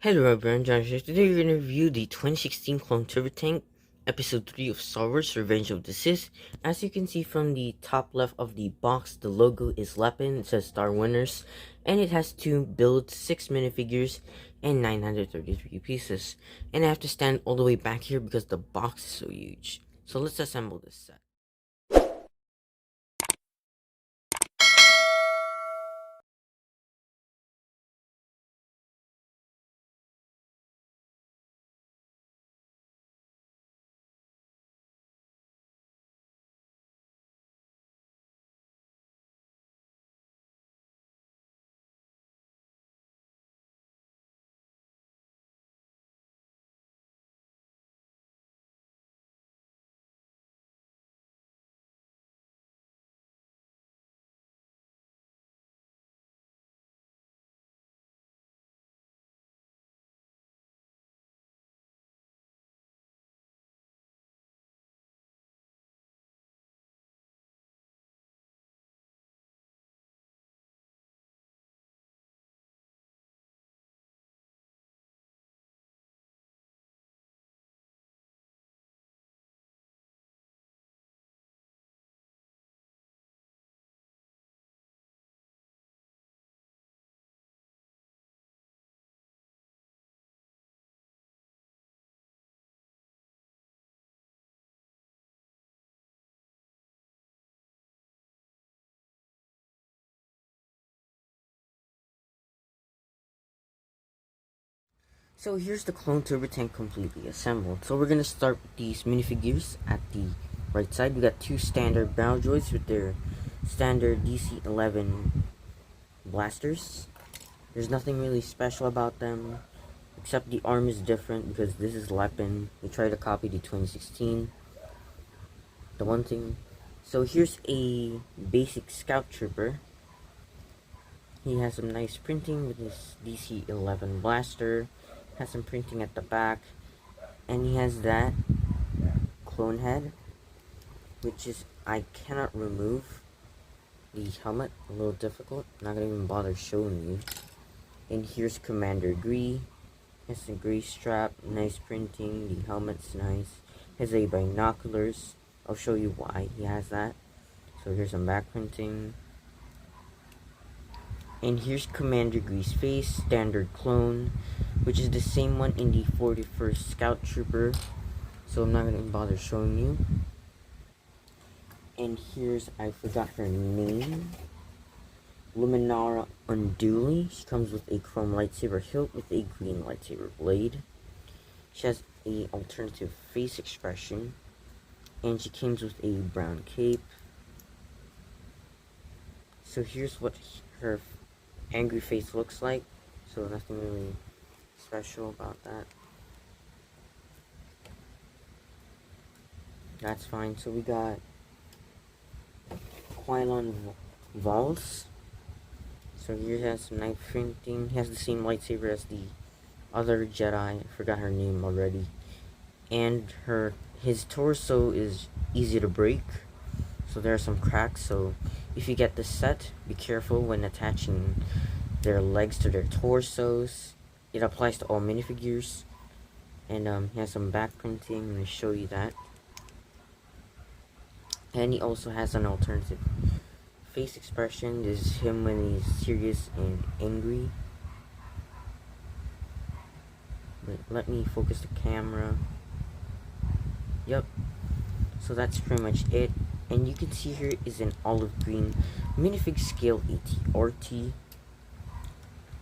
Hello everyone, John here. Today we're going to review the 2016 Clone Turbo Tank, Episode 3 of Star Wars Revenge of the Sith. As you can see from the top left of the box, the logo is LEPIN, it says Star Winners, and it has 2 builds, 6 minifigures, and 933 pieces. And I have to stand all the way back here because the box is so huge. So let's assemble this set. So here's the Clone Turbo Tank completely assembled. So we're gonna start with these minifigures at the right side. We got 2 standard barrel droids with their standard DC-11 blasters. There's nothing really special about them, except the arm is different because this is LEPIN. We tried to copy the 2016. The one thing. So here's a basic scout trooper. He has some nice printing with his DC-11 blaster. Has some printing at the back, and he has that clone head, which is I cannot remove the helmet. A little difficult. Not gonna even bother showing you. And here's Commander Gree. Has a gray strap, nice printing. The helmet's nice. Has a binoculars. I'll show you why he has that. So here's some back printing. And here's Commander Gree's face, standard clone, which is the same one in the 41st Scout Trooper. So I'm not going to bother showing you. And here's, I forgot her name, Luminara Unduli. She comes with a chrome lightsaber hilt with a green lightsaber blade. She has a alternative face expression. And she comes with a brown cape. So here's what her angry face looks like. So nothing really special about that. That's fine. So we got Qui-Gon Voss. So here has some nice printing. He has the same lightsaber as the other Jedi. I forgot her name already. And his torso is easy to break. So there are some cracks. So if you get this set, be careful when attaching their legs to their torsos. It applies to all minifigures. And he has some back printing. I'm going to show you that. And he also has an alternative face expression. This is him when he's serious and angry. But let me focus the camera. Yep. So that's pretty much it. And you can see here is an olive green minifig scale ATRT.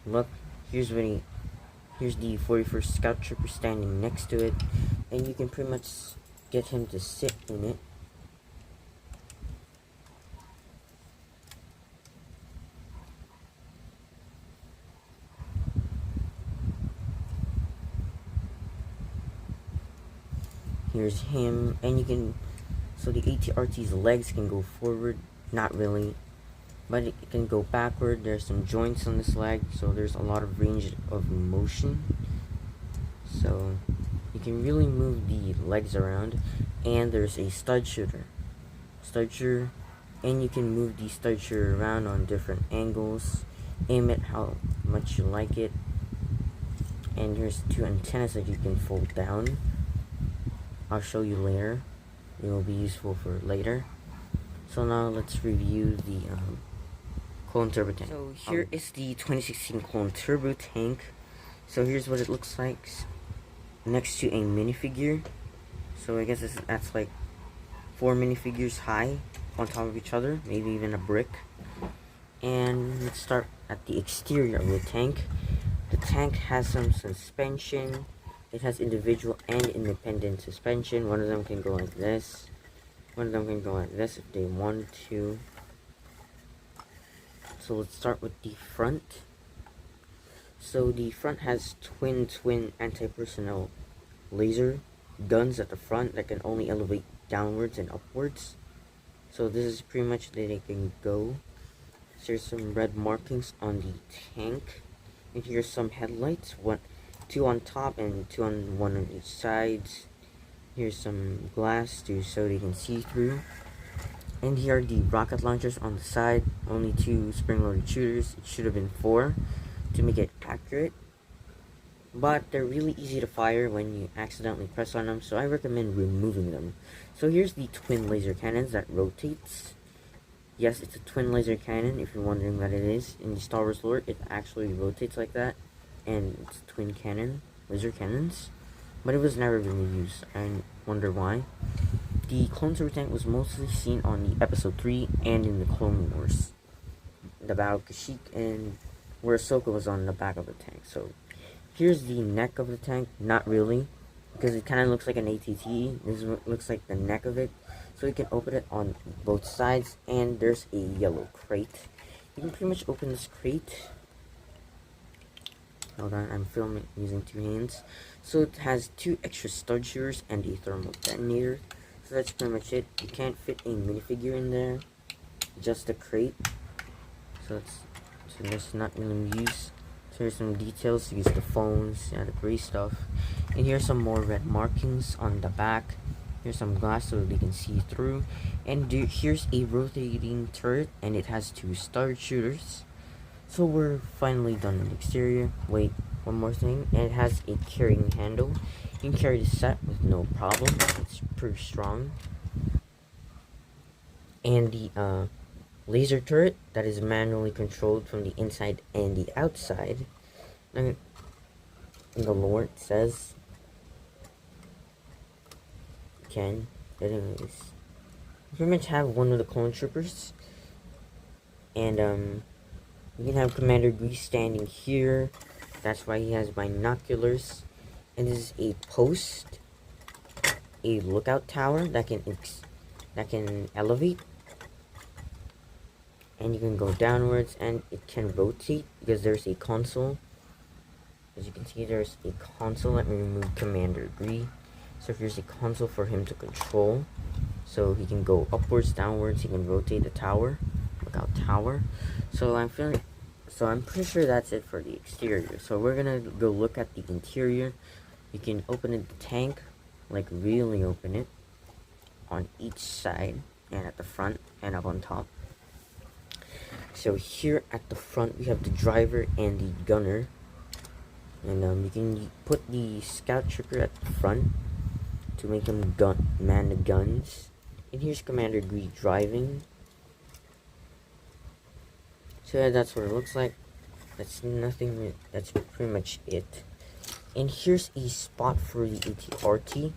Look, here's the 41st Scout Trooper standing next to it, and you can pretty much get him to sit in it. Here's him, and you can, so the ATRT's legs can go forward, not really, but it can go backward. There's some joints on this leg, so there's a lot of range of motion. So you can really move the legs around. And there's a stud shooter, and you can move the stud shooter around on different angles. Aim it how much you like it. and here's two antennas that you can fold down. I'll show you later. It will be useful for later. So now let's review the clone turbo tank. So here is the 2016 clone turbo tank. So here's what it looks like next to a minifigure. So I guess that's like 4 minifigures high on top of each other, maybe even a brick. And let's start at the exterior of the tank. The tank has some suspension. It has individual and independent suspension. One of them can go like this. One of them can go like this if they want to. So let's start with the front. So the front has twin anti-personnel laser guns at the front that can only elevate downwards and upwards. So this is pretty much that they can go. So there's some red markings on the tank. And here's some headlights. Two on top and one on each side. Here's some glass so they can see through. And here are the rocket launchers on the side. Only 2 spring-loaded shooters. It should have been 4 to make it accurate. But they're really easy to fire when you accidentally press on them, so I recommend removing them. So here's the twin laser cannons that rotates. Yes, it's a twin laser cannon, if you're wondering what it is. In the Star Wars lore, it actually rotates like that. And it's twin laser cannons. But it was never really used. I wonder why. The clone turbo tank was mostly seen on the episode 3 and in the Clone Wars. The Battle of Kashyyyk and where Ahsoka was on the back of the tank. So here's the neck of the tank. Not really, because it kind of looks like an ATT. This looks like the neck of it. So you can open it on both sides, and there's a yellow crate. You can pretty much open this crate. Hold on, I'm filming using 2 hands. So it has 2 extra stud shooters and a thermal detonator. So that's pretty much it. You can't fit a minifigure in there, just a crate. So that's not really used. So here's some details. So use the phones, yeah, the gray stuff. And here's some more red markings on the back. Here's some glass so they can see through. And here's a rotating turret, and it has 2 star shooters. So we're finally done with the exterior. Wait, one more thing. And it has a carrying handle. You can carry the set with no problem. It's pretty strong. And the laser turret that is manually controlled from the inside and the outside. And in the lore it says can. But anyways, you pretty much have one of the clone troopers. And you can have Commander Grease standing here. That's why he has binoculars. And this is a post, a lookout tower that can elevate, and you can go downwards, and it can rotate because there's a console. As you can see, there's a console. Let me remove Commander Grease. So here's a console for him to control. So he can go upwards, downwards. He can rotate the tower, lookout tower. So I'm pretty sure that's it for the exterior. So we're gonna go look at the interior. You can open the tank, like really open it, on each side, and at the front, and up on top. So here at the front, we have the driver and the gunner. And you can put the scout trooper at the front to make him man the guns. And here's Commander Grease driving. So yeah, that's what it looks like. That's pretty much it. And here's a spot for the ATRT.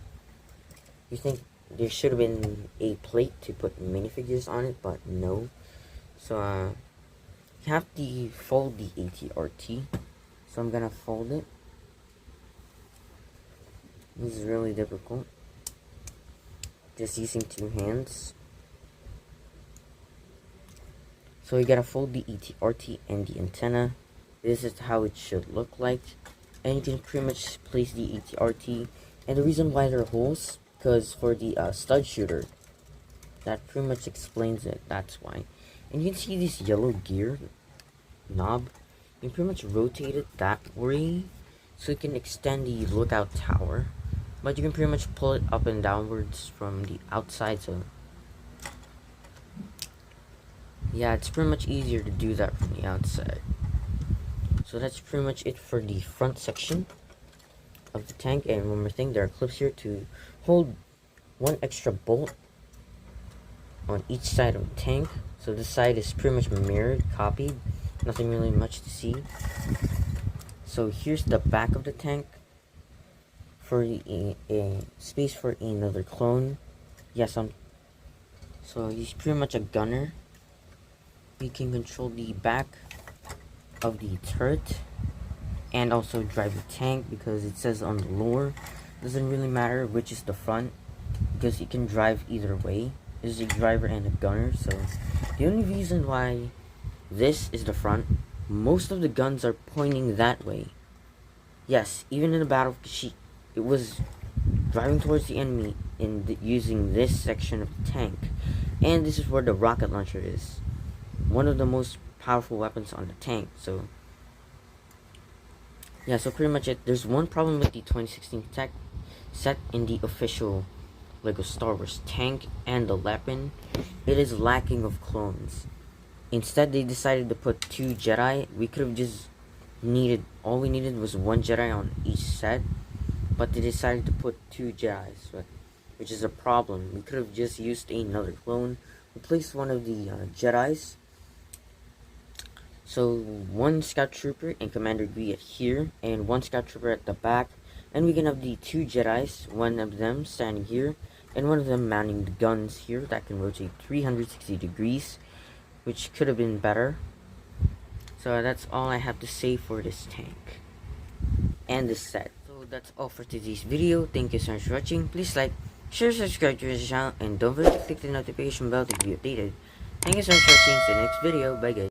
You think there should have been a plate to put minifigures on it, but no. So you have to fold the ATRT. So I'm gonna fold it. This is really difficult. Just using 2 hands. So you gotta fold the ATRT and the antenna. This is how it should look like. And you can pretty much place the ATRT. And the reason why there are holes, because for the stud shooter, that pretty much explains it. That's why. And you can see this yellow gear knob. You can pretty much rotate it that way, so you can extend the lookout tower. But you can pretty much pull it up and downwards from the outside. So yeah, it's pretty much easier to do that from the outside. So that's pretty much it for the front section. of the tank. And one more thing, there are clips here to hold one extra bolt on each side of the tank. So this side is pretty much mirrored, copied, nothing really much to see. So here's the back of the tank for a space for another clone. Yes, so he's pretty much a gunner. He can control the back of the turret and also drive the tank, because it says on the lore doesn't really matter which is the front, because he can drive either way. He's a driver and a gunner. So the only reason why this is the front, most of the guns are pointing that way. Yes, even in the battle, it was driving towards the enemy and using this section of the tank. And this is where the rocket launcher is, one of the most powerful weapons on the tank. So yeah, so pretty much it. There's one problem with the 2016 tech set in the official Lego Star Wars tank and the LEPIN. It is lacking of clones. Instead, they decided to put 2 Jedi. We could have just all we needed was 1 Jedi on each set, but they decided to put 2 Jedis, which is a problem. We could have just used another clone, replaced one of the Jedis. So 1 Scout Trooper and Commander Grievous here, and 1 Scout Trooper at the back, and we can have the 2 Jedis, one of them standing here, and one of them mounting the guns here that can rotate 360 degrees, which could have been better. So that's all I have to say for this tank and this set. So that's all for today's video. Thank you so much for watching. Please like, share, subscribe to this channel, and don't forget to click the notification bell to be updated. Thank you so much for watching. See you in the next video. Bye guys.